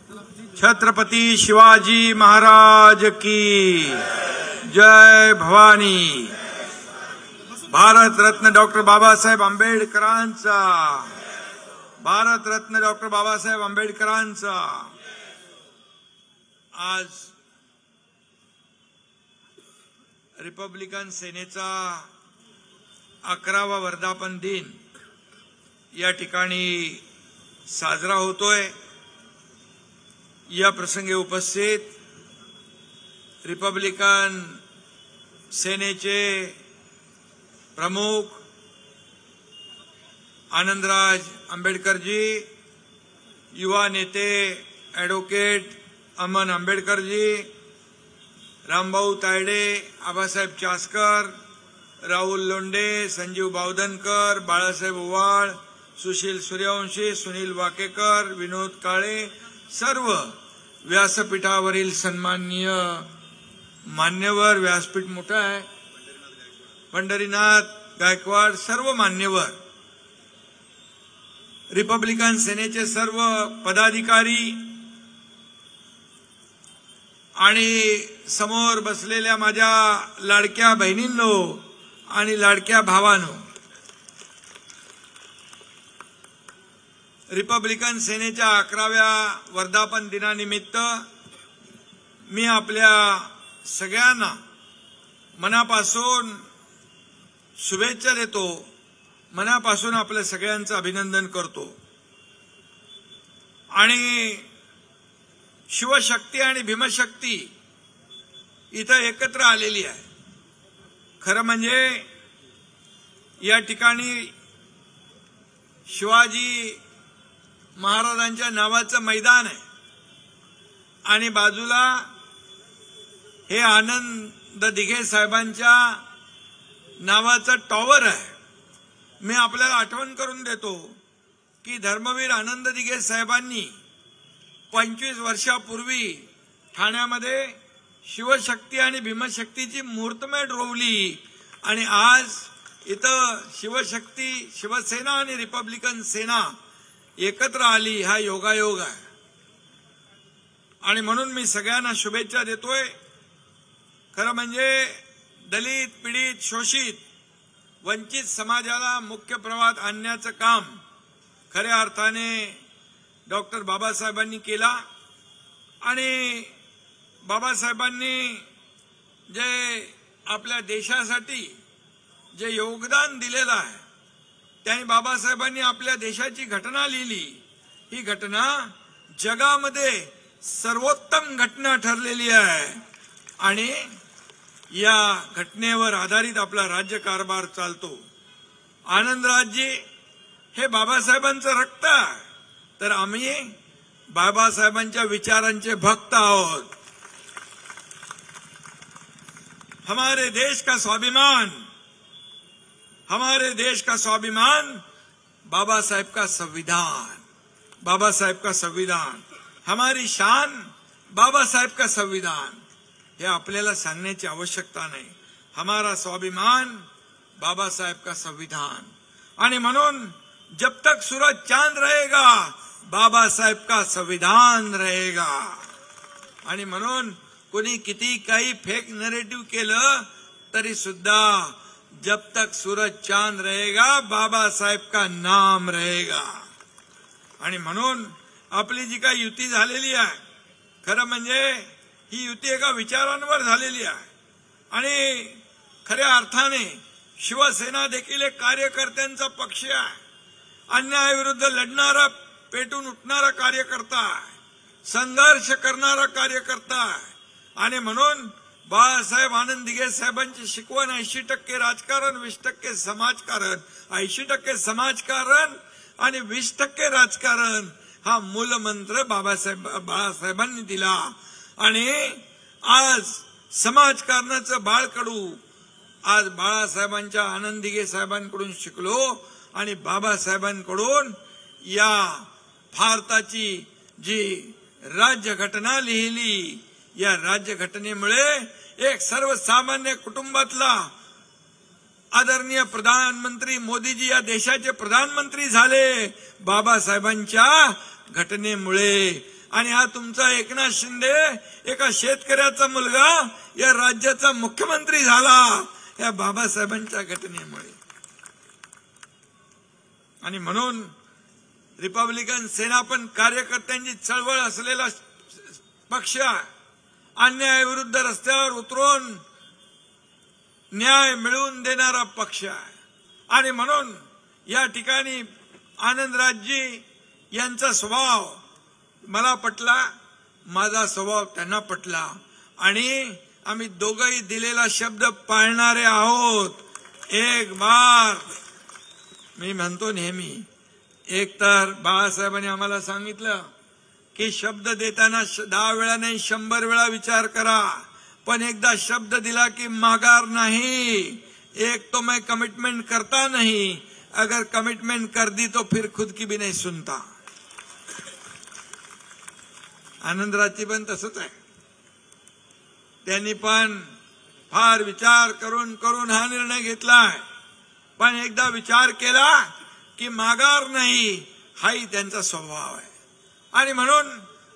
छत्रपति शिवाजी महाराज की जय भवानी। भारत रत्न डॉक्टर बाबासाहेब आंबेडकरांचा, भारत रत्न डॉक्टर बाबासाहेब आंबेडकरांचा आज रिपब्लिकन सेनेचा 11वा वर्धापन दिन या ठिकाणी साजरा होतोय। या प्रसंगी उपस्थित रिपब्लिकन सेनेचे प्रमुख आनंदराज आंबेडकरजी, युवा नेते ॲडव्होकेट अमन आंबेडकरजी, रामभाऊ तायडे, आबासाहेब चासकर, राहुल लोंढे, संजीव बावधनकर, बाळासाहेब ओवाळ, सुशील सूर्यवंशी, सुनील वाकेकर, विनोद काळे, सर्व व्यासपीठावरील सन्माननीय मान्यवर, व्यासपीठ मोठा आहे, पंढरीनाथ गायकवाड, सर्व मान्यवर, रिपब्लिकन सेनेचे सर्व पदाधिकारी आणि समोर बसलेल्या माझ्या लाडक्या बहिणींनो आणि लाडक्या भावांनो, रिपब्लिकन सेनेच्या 11व्या वर्धापन दिनानिमित्त मी आपल्या सगळ्यांना मनापासून शुभेच्छा देतो, मनापासून आपल्या सगळ्यांचं अभिनंदन करतो। आणि शिवशक्ती आणि भीमशक्ती इथं एकत्र आलेली आहे। खरं म्हणजे या ठिकाणी शिवाजी महाराजांच्या नावाचं मैदान आहे आणि बाजूला हे आनंद दिघे साहेबांच्या नावाचं टॉवर आहे। मी आपल्याला आठवण करून देतो की धर्मवीर आनंद दिघे साहेबांनी 25 वर्षापूर्वी ठाण्यामध्ये शिवशक्ती आणि भीमशक्तीची मूर्तमेढ रोवली आणि आज इथं शिवशक्ती, शिवसेना आणि रिपब्लिकन सेना एकत्र आली, हा योगायोग आहे। आणि म्हणून मी सगळ्यांना शुभेच्छा देतोय। खरं म्हणजे दलित, पीडित, शोषित, वंचित समाजाला मुख्य प्रवाहात आणण्याचं काम खऱ्या अर्थाने डॉक्टर बाबासाहेबांनी केला आणि बाबासाहेबांनी जे आपल्या देशासाठी जे योगदान दिलेलं आहे, त्यांनी बाबासाहेबांनी आपल्या देशाची घटना लिहिली। ही घटना जगामध्ये सर्वोत्तम घटना ठरलेली आहे आणि या घटनेवर आधारित आपला राज्यकारभार चालतो। आनंदराजजी हे बाबासाहेबांचं रक्त आहे, तर आम्ही बाबासाहेबांच्या विचारांचे भक्त आहोत। हमारे देश का स्वाभिमान, हमारे देश का स्वाभिमान बाबा साहेब का संविधान, बाबा साहेब का संविधान, हमारी शान बाबा साहेब का संविधान। हे आपल्याला सांगण्याची आवश्यकता नाही। हमारा स्वाभिमान बाबा साहेब का संविधान। आणि म्हणून जब तक सूरज चांद रहेगा बाबा साहेब का संविधान रहेगा। आणि म्हणून कोणी किती काही फेक नरेटिव्ह केलं तरी सुद्धा जब तक सूरज चांद रहेगा बाबा साहेब का नाम रहेगा। आणि म्हणून आपली जी काही युती झालेली आहे, खरं म्हणजे ही युती एका विचारांवर झालेली आहे आणि खऱ्या अर्थाने शिवसेना देखील एक कार्यकर्त्यांचा पक्ष आहे, अन्यायाविरुद्ध लढणारा, पेटून उठणारा कार्यकर्ता आहे, संघर्ष करणारा कार्यकर्ता आहे। आणि म्हणून बाळासाहेब आनंद दिघे साहेबांची शिकवण 80% राजकारण, 20% समाजकारण, 80% समाजकारण आणि 20% राजकारण, हा मूलमंत्र बाळासाहेबांनी दिला। आणि आज समाजकारणाचं बाळकडू आज बाळासाहेबांच्या आनंद दिघे साहेबांकडून शिकलो आणि बाबासाहेबांकडून या भारताची जी राज्यघटना लिहिली, या राज्यघटनेमुळे एक सर्वसामान्य कुटुंबातला आदरणीय प्रधानमंत्री मोदीजी या देशाचे प्रधानमंत्री झाले बाबासाहेबांच्या घटनेमुळे। आणि हा तुमचा एकनाथ शिंदे एका शेतकऱ्याचा मुलगा या राज्याचा मुख्यमंत्री झाला या बाबासाहेबांच्या घटनेमुळे। आणि म्हणून रिपब्लिकन सेना पण कार्यकर्त्यांची चळवळ असलेला पक्ष आहे, अन्यायाविरुद्ध रस्त्यावर उतरून न्याय मिळवून देणारा पक्ष आहे। आणि म्हणून या ठिकाणी आनंदराजजी यांचा स्वभाव मला पटला, माझा स्वभाव त्यांना पटला आणि आम्ही दोघंही दिलेला शब्द पाळणारे आहोत। एक बार मी म्हणतो नेहमी, एक तर बाळासाहेबांनी आम्हाला सांगितलं की शब्द देताना 10 वेळा नाही 100 वेळा विचार करा, पण एकदा शब्द दिला कि माघार नहीं। एक तो मैं कमिटमेंट करता नहीं, अगर कमिटमेंट कर दी तो फिर खुद की भी नहीं सुनता। आनंदराजची पण तसंच आहे, त्यांनी पण फार विचार करून हा निर्णय घेतलाय, पण एकदा विचार केला की माघार नाही, हाही त्यांचा स्वभाव आहे। आणि म्हणून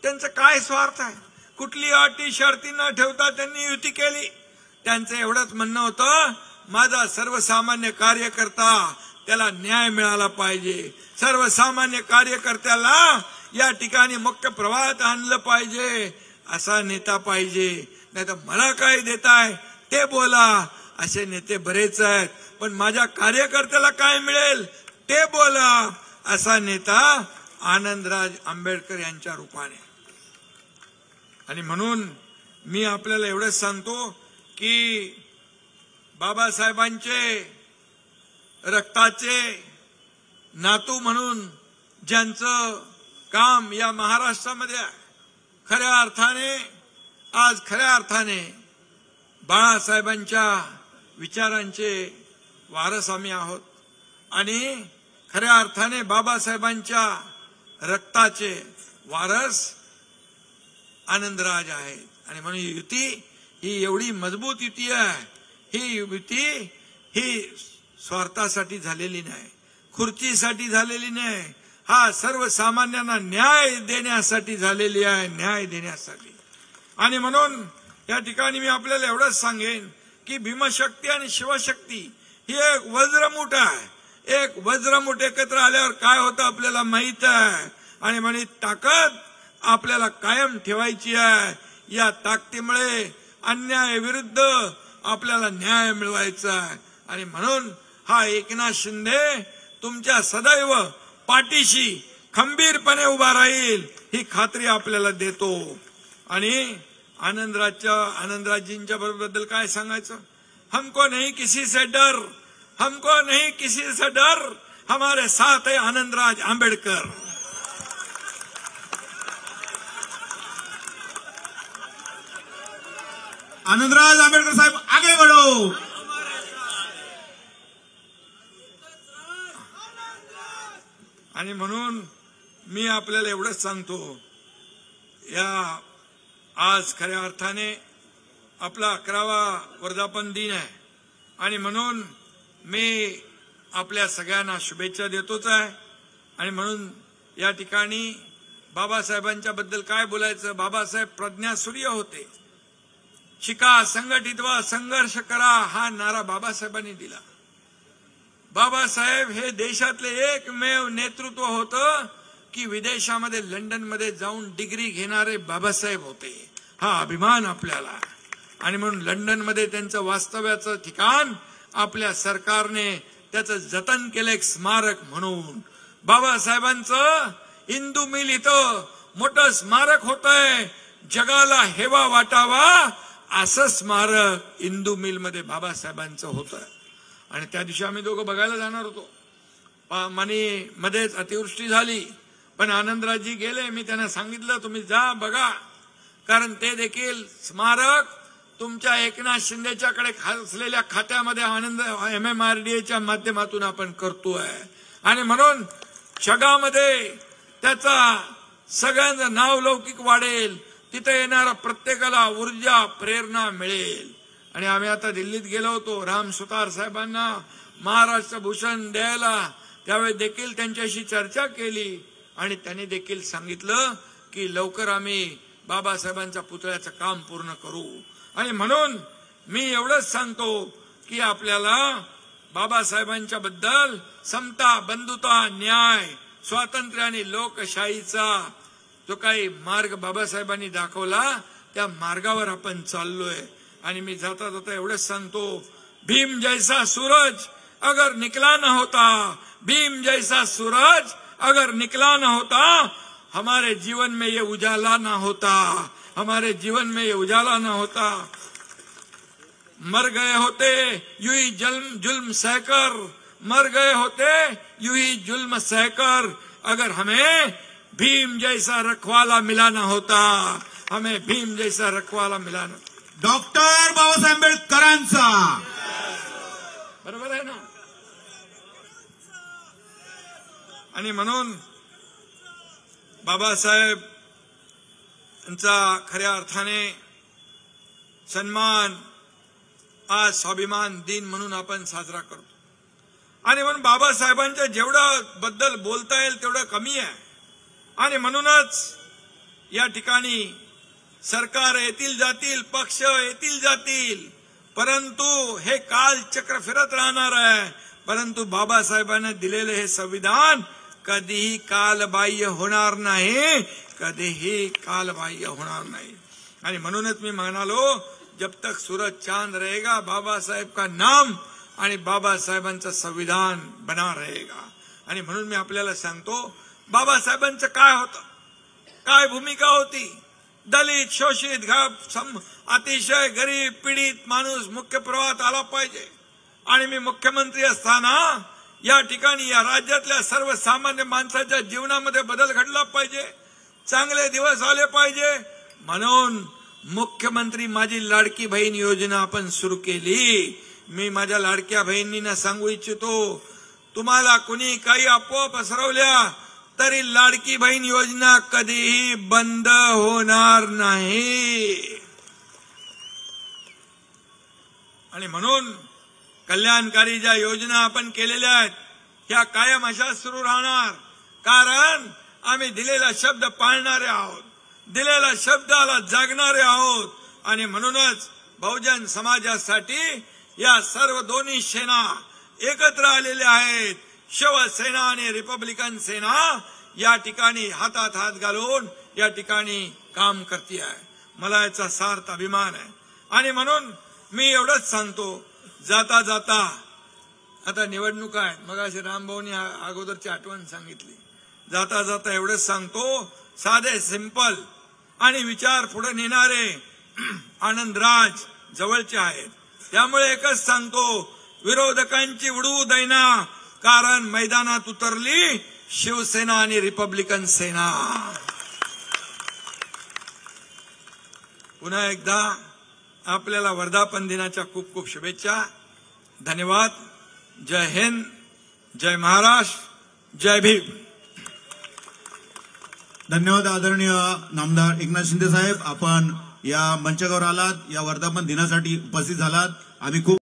त्यांचं काय स्वार्थ आहे, कुठली अटी शर्ती न ठेवता त्यांनी युती केली। त्यांचं एवढंच म्हणणं होतं, माझा सर्वसामान्य कार्यकर्ता त्याला न्याय मिळाला पाहिजे, सर्वसामान्य कार्यकर्त्याला या ठिकाणी मुख्य प्रवाहात आणलं पाहिजे, असा नेता पाहिजे, नाही तर मला काय देताय ते बोला, असे नेते बरेच आहेत, पण माझ्या कार्यकर्त्याला काय मिळेल ते बोला, असा नेता आनंदराज आंबेडकर यांच्या रूपाने। आणि म्हणून मी आपल्याला एवढंच सांगतो की बाबासाहेबांचे रक्ताचे नातू म्हणून ज्यांचं काम या महाराष्ट्रामध्ये खऱ्या अर्थाने बाळासाहेबांच्या विचारांचे वारस आम्ही आहोत आणि खऱ्या अर्थाने बाबासाहेबांच्या रक्ताचे वारस आनंदराज आहेत। आणि म्हणून युती ही एवढी मजबूत युती आहे, ही युती ही स्वार्थासाठी झालेली नाही, खुर्चीसाठी झालेली नाही, हा सर्वसामान्यांना न्याय देण्यासाठी झालेली आहे, न्याय देण्यासाठी। आणि म्हणून या ठिकाणी मी आपल्याला एवढंच सांगेन की भीमशक्ती आणि शिवशक्ती ही एक वज्रमुठ आहे, एक वज्रमुठ एकत्र आल्यावर काय होतं आपल्याला माहित आहे। आणि म्हणून ताकद आपल्याला कायम ठेवायची आहे, या ताकदीमुळे अन्यायाविरुद्ध आपल्याला न्याय मिळवायचा आहे। आणि म्हणून हा एकनाथ शिंदे तुमच्या सदैव पाठीशी खंबीरपणे उभा राहील ही खात्री आपल्याला देतो। आणि आनंदराजजींच्या बद्दल काय सांगायचं, हमको नहीं किसी से डर, हमको नहीं किसी से डर, हमारे साथ है आनंदराज आंबेडकर। आनंदराज आंबेडकर साहब आगे बढ़ो। आणि म्हणून मी आपल्याला एवढंच सांगतो, या आज खऱ्या अर्थाने आपला 11वा वर्धापन दिन आहे आणि म्हणून मी आपल्या सगळ्यांना शुभेच्छा देतोच आहे। आणि म्हणून या ठिकाणी बाबासाहेबांच्या बद्दल काय बोलायचं, बाबासाहेब प्रज्ञासूर्य होते, शिका, संघटित व्हा, संघर्ष करा, हा नारा बाबासाहेबांनी दिला। बाबासाहेब हे देशातले एकमेव नेतृत्व होतं की विदेशामध्ये लंडनमध्ये जाऊन डिग्री घेणारे बाबासाहेब होते, हा अभिमान आपल्याला। आणि म्हणून लंडनमध्ये त्यांचं वास्तव्याचं ठिकाण आपल्या सरकारने त्याचं जतन केलं एक स्मारक म्हणून। बाबासाहेबांचं इंदू मिल इथं मोठं स्मारक होतंय, जगाला हेवा वाटावा असं स्मारक इंदू मिल मध्ये बाबासाहेबांचं होतं। आणि त्या दिवशी आम्ही दोघं बघायला जाणार होतो, आणि मध्येच अतिवृष्टी झाली, पण आनंदराजजी गेले, मी त्यांना सांगितलं तुम्ही जा बघा, कारण ते देखील स्मारक तुमच्या एकनाथ शिंदेच्याकडे असलेल्या खात्यामध्ये आनंद MMRDAच्या माध्यमातून आपण करतोय। आणि म्हणून जगामध्ये त्याचा सगळ्यांचं नाव लौकिक वाढेल, तिथे येणारा प्रत्येकाला ऊर्जा प्रेरणा मिळेल। आणि आम्ही आता दिल्लीत गेलो होतो राम सुतार साहेबांना महाराष्ट्र भूषण द्यायला, त्यावेळी देखील त्यांच्याशी चर्चा केली आणि त्यांनी देखील सांगितलं की लवकर आम्ही बाबासाहेबांच्या पुतळ्याचं काम पूर्ण करू. आणि म्हणून मी एवढंच सांगतो की आपल्याला बाबासाहेबांच्या बद्दल समता, बंधुता, न्याय, स्वातंत्र्य आणि लोकशाहीचा जो काही मार्ग बाबासाहेबांनी दाखवला त्या मार्गावर आपण चाललोय. आणि मी जाता जाता एवढंच सांगतो, भीम जैसा सूरज अगर निकला न होता, भीम जैसा सूरज अगर निकला न होता, हमारे जीवन में ये उजाला ना होता, हमारे जीवन में ये उजाला ना होता. मर गए होते यूं ही जुल्म सहकर, मर गए होते यूं ही जुल्म सहकर, अगर हमें भीम जैसा रखवाला मिला ना होता, हमें भीम जैसा रखवाला मिला ना. डॉक्टर बाबासाहेब आंबेडकरांचा. बरोबर आहे ना. आणि म्हणून बाबासाहेब यांचा खऱ्या अर्थाने सन्मान आज स्वाभिमान दिन म्हणून आपण साजरा करतो. आणि म्हणून बाबासाहेबांच्या जेवढं बद्दल बोलता येईल तेवढं कमी आहे. आणि म्हणूनच या ठिकाणी सरकार येतील जातील, पक्ष येतील जातील, परंतु हे कालचक्र फिरत राहणार आहे. परंतु बाबासाहेबांनी दिलेले हे संविधान कधीही कालबाह्य होणार नाही, कधीही कालबाह्य होणार नाही. आणि म्हणूनच मी म्हणालो, जब तक सूरज चांद रहेगा बाबा साहेब का नाम आणि बाबासाहेबांचं संविधान बना रहेगा. आणि म्हणून मी आपल्याला सांगतो, बाबासाहेबांचं काय होतं, काय भूमिका होती. दलित, शोषित, अतिशय गरीब, पीडित माणूस मुख्य प्रवाहात आला पाहिजे. आणि मी मुख्यमंत्री असताना या ठिकाणी या राज्यातल्या सर्वसामान्य माणसाच्या जीवनामध्ये बदल घडला पाहिजे, चांगले दिवस आले पाहिजे. म्हणून मुख्यमंत्री माझी लाडकी बहीण योजना आपण सुरू केली. मी माझ्या लाडक्या बहिणींना सांगू इच्छितो, तुम्हाला कुणी काही अफवा पसरवल्या तरी लाडकी बहीण योजना कधीही बंद होणार नाही. आणि म्हणून कल्याणकारी ज्या योजना आपण केलेल्या आहेत ह्या कायम अशा सुरू राहणार. कारण आम्ही दिलेला शब्द पाळणारे आहोत, दिलेल्या शब्दाला जागणारे आहोत. आणि म्हणूनच बहुजन समाजासाठी या सर्व दोन्ही सेना एकत्र आलेल्या आहेत. शिवसेना आणि रिपब्लिकन सेना या ठिकाणी हातात हात घालून या ठिकाणी काम करते आहे. मला याचा सार्थ अभिमान आहे. आणि म्हणून मी एवढंच सांगतो, जाता जाता आता निवडणूक आहे, मग अशी रामभाऊनी अगोदरची आठवण सांगितली. जाता जाता एवढंच सांगतो, साधे सिंपल आणि विचार पुढे नेणारे आनंदराज जवळचे आहेत. त्यामुळे एकच सांगतो, विरोधकांची उडवू दैना, कारण मैदानात उतरली शिवसेना आणि रिपब्लिकन सेना. पुन्हा एकदा आपल्याला वर्धापन दिनाच्या खूप खूप शुभेच्छा. धन्यवाद. जय हिंद, जय महाराष्ट्र, जय भीम. धन्यवाद आदरणीय नामदार एकनाथ शिंदे साहेब, आपण या मंचावर आलात, या वर्धापन दिनासाठी उपस्थित झालात. आम्ही खूप